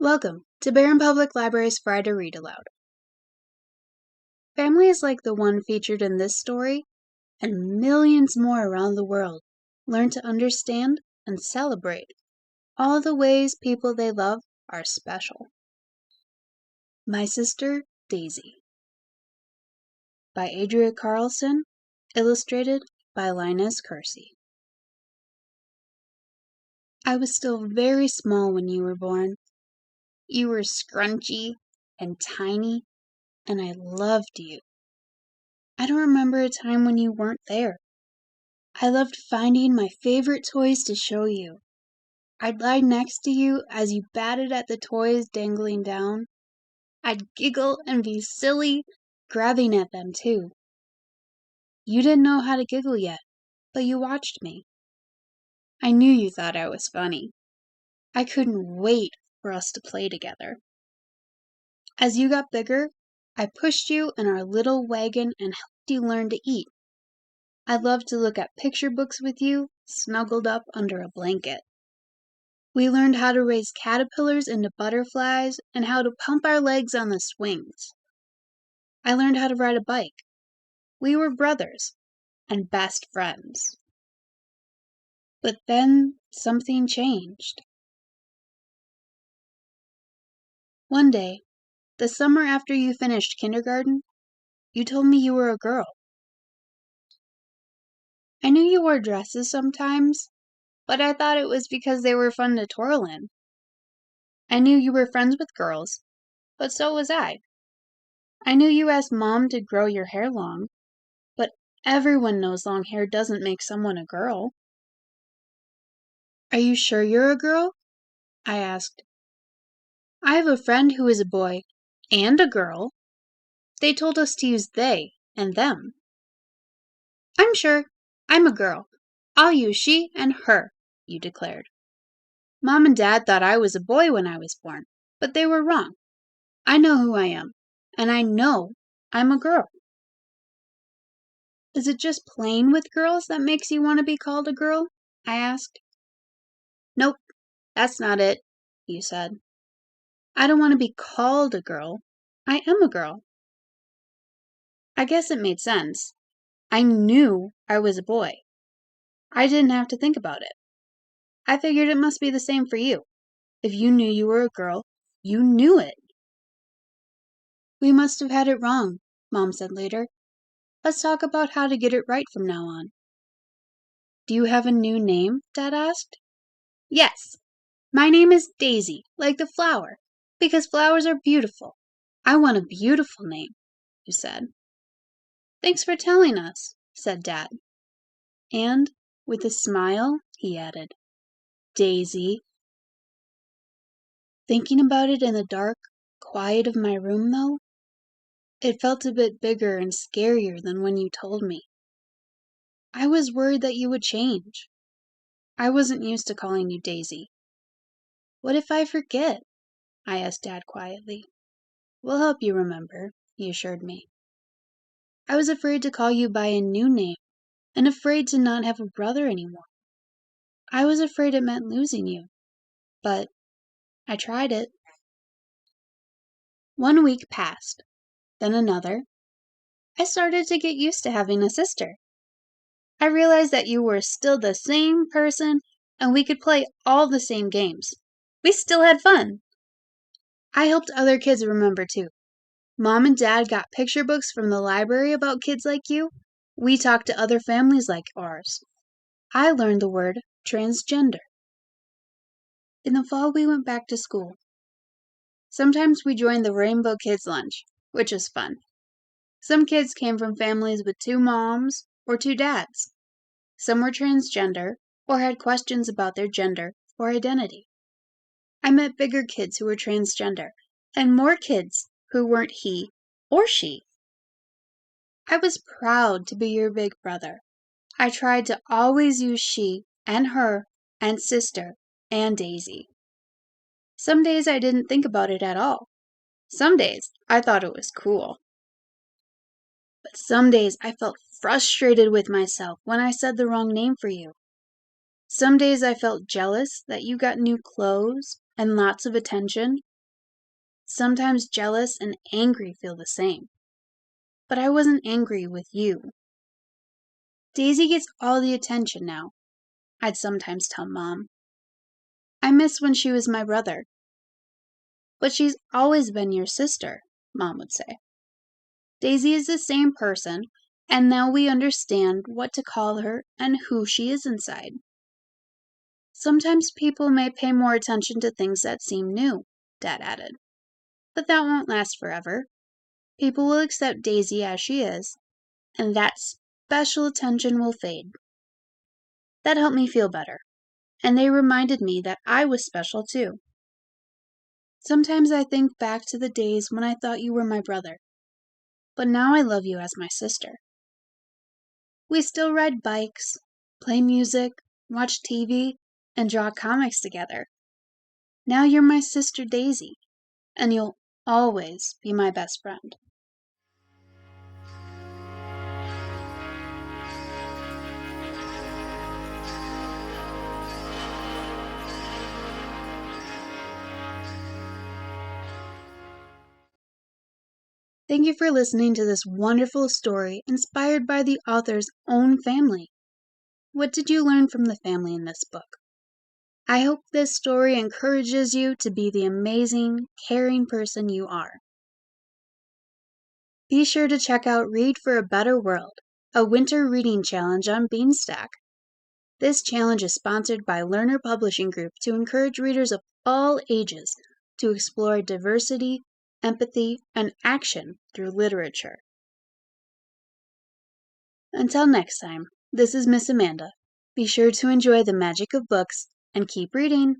Welcome to Barron Public Library's Friday Read Aloud. Families like the one featured in this story, and millions more around the world, learn to understand and celebrate all the ways people they love are special. My Sister, Daisy by Adria Karlsson, illustrated by Linus, Curci. I was still very small when you were born. You were scrunchy and tiny, and I loved you. I don't remember a time when you weren't there. I loved finding my favorite toys to show you. I'd lie next to you as you batted at the toys dangling down. I'd giggle and be silly, grabbing at them too. You didn't know how to giggle yet, but you watched me. I knew you thought I was funny. I couldn't wait for us to play together. As you got bigger, I pushed you in our little wagon and helped you learn to eat. I loved to look at picture books with you, snuggled up under a blanket. We learned how to raise caterpillars into butterflies and how to pump our legs on the swings. I learned how to ride a bike. We were brothers and best friends. But then something changed. One day, the summer after you finished kindergarten, you told me you were a girl. I knew you wore dresses sometimes, but I thought it was because they were fun to twirl in. I knew you were friends with girls, but so was I. I knew you asked Mom to grow your hair long, but everyone knows long hair doesn't make someone a girl. Are you sure you're a girl? I asked. I have a friend who is a boy and a girl. They told us to use they and them. I'm sure. I'm a girl. I'll use she and her, you declared. Mom and Dad thought I was a boy when I was born, but they were wrong. I know who I am, and I know I'm a girl. Is it just playing with girls that makes you want to be called a girl? I asked. Nope, that's not it, you said. I don't want to be called a girl. I am a girl. I guess it made sense. I knew I was a boy. I didn't have to think about it. I figured it must be the same for you. If you knew you were a girl, you knew it. We must have had it wrong, Mom said later. Let's talk about how to get it right from now on. Do you have a new name? Dad asked. Yes. My name is Daisy, like the flower, because flowers are beautiful. I want a beautiful name, you said. Thanks for telling us, said Dad. And, with a smile, he added, Daisy. Thinking about it in the dark quiet of my room, though, it felt a bit bigger and scarier than when you told me. I was worried that you would change. I wasn't used to calling you Daisy. What if I forget? I asked Dad quietly. We'll help you remember, he assured me. I was afraid to call you by a new name and afraid to not have a brother anymore. I was afraid it meant losing you, but I tried it. 1 week passed, then another. I started to get used to having a sister. I realized that you were still the same person and we could play all the same games. We still had fun. I helped other kids remember too. Mom and Dad got picture books from the library about kids like you. We talked to other families like ours. I learned the word transgender. In the fall, we went back to school. Sometimes we joined the Rainbow Kids Lunch, which was fun. Some kids came from families with 2 moms or 2 dads. Some were transgender or had questions about their gender or identity. I met bigger kids who were transgender and more kids who weren't he or she. I was proud to be your big brother. I tried to always use she and her and sister and Daisy. Some days I didn't think about it at all. Some days I thought it was cool. But some days I felt frustrated with myself when I said the wrong name for you. Some days I felt jealous that you got new clothes and lots of attention Sometimes jealous and angry feel the same. But I wasn't angry with you. Daisy gets all the attention now, I'd sometimes tell Mom. I miss when she was my brother. But she's always been your sister, Mom would say. Daisy is the same person, and now we understand what to call her and who she is inside. Sometimes people may pay more attention to things that seem new, Dad added. But that won't last forever. People will accept Daisy as she is, and that special attention will fade. That helped me feel better, and they reminded me that I was special too. Sometimes I think back to the days when I thought you were my brother, but now I love you as my sister. We still ride bikes, play music, watch TV, and draw comics together. Now you're my sister Daisy, and you'll always be my best friend. Thank you for listening to this wonderful story inspired by the author's own family. What did you learn from the family in this book? I hope this story encourages you to be the amazing, caring person you are. Be sure to check out Read for a Better World, a winter reading challenge on Beanstack. This challenge is sponsored by Learner Publishing Group to encourage readers of all ages to explore diversity, empathy, and action through literature. Until next time, this is Miss Amanda. Be sure to enjoy the magic of books and keep reading.